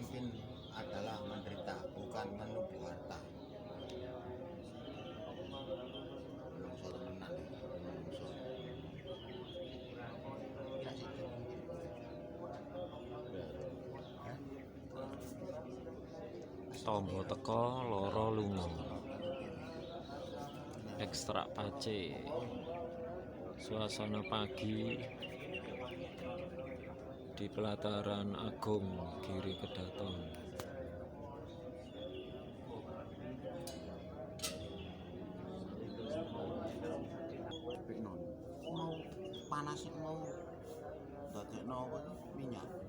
pemimpin adalah menderita, bukan menubuh harta. Menungso temenan iki, menungso. Ya situ. Tombo teko loro lunga. Ekstrak pace. Suasana pagi di pelataran Agung Giri Kedaton. Mau panas mau dadekno apa minyak.